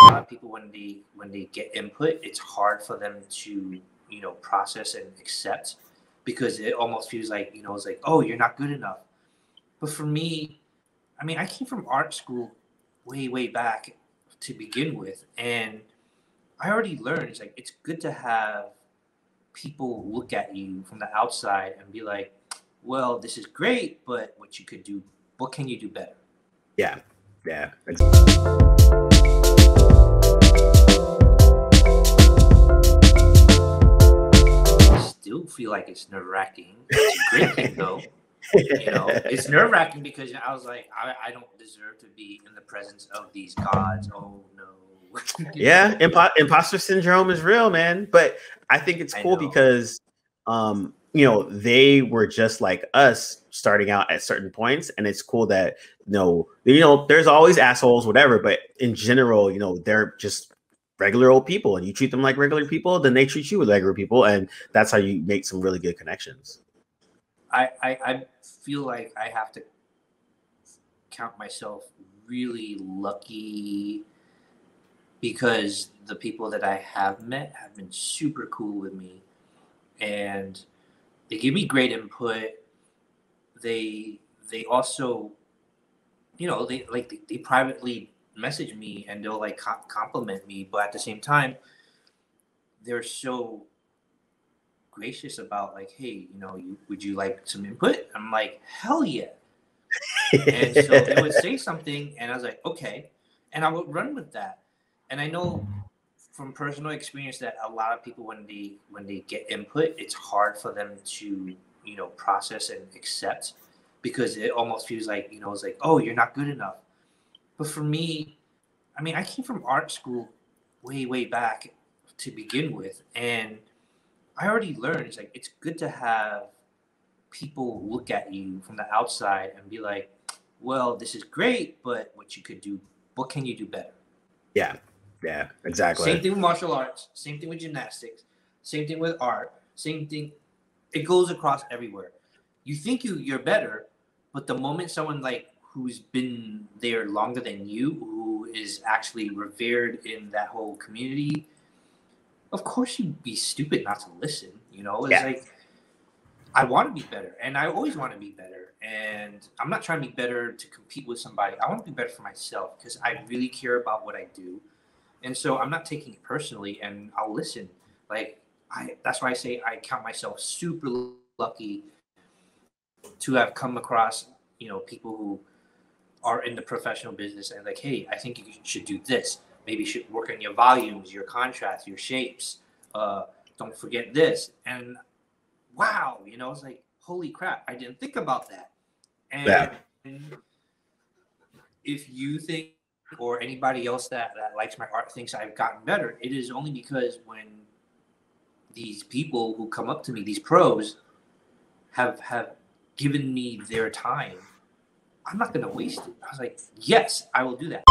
A lot of people when they get input, it's hard for them to process and accept because it almost feels like it's like, oh, you're not good enough. But for me, I mean, I came from art school way back to begin with, and I already learned it's like it's good to have people look at you from the outside and be like, well, this is great, but what can you do better? Yeah. I still feel like it's nerve-wracking. It's a great thing though. It's nerve-wracking because I was like, I don't deserve to be in the presence of these gods. Oh no. Yeah, imposter syndrome is real, man. But I think it's cool because they were just like us starting out at certain points, and it's cool that there's always assholes, whatever, but in general, they're just regular old people, and you treat them like regular people, then they treat you with regular people, and that's how you make some really good connections. I feel like I have to count myself really lucky because the people that I have met have been super cool with me, and they give me great input. They also, they privately message me and they'll like compliment me, but at the same time, they're so gracious about like, hey, would you like some input? I'm like, hell yeah. And so they would say something, and I was like, okay, and I would run with that. And I know from personal experience that a lot of people when they get input, it's hard for them to process and accept because it almost feels like it's like, oh, you're not good enough. But for me, I mean, I came from art school way back to begin with, and I already learned it's like it's good to have people look at you from the outside and be like, well, this is great, but what can you do better? Yeah, exactly. Same thing with martial arts, same thing with gymnastics, same thing with art, same thing. It goes across everywhere. You think you're better, but the moment someone like who's been there longer than you, who is actually revered in that whole community, of course you'd be stupid not to listen. It's like I want to be better, and I always want to be better. And I'm not trying to be better to compete with somebody. I want to be better for myself because I really care about what I do. And so I'm not taking it personally, and I'll listen. Like that's why I say I count myself super lucky to have come across, people who are in the professional business and like, hey, I think you should do this. Maybe you should work on your volumes, your contrast, your shapes. Don't forget this. And wow, it's like, holy crap, I didn't think about that. And if you think, or anybody else that likes my art thinks I've gotten better, it is only because when these people who come up to me, these pros, have given me their time, I'm not going to waste it. I was like, yes, I will do that.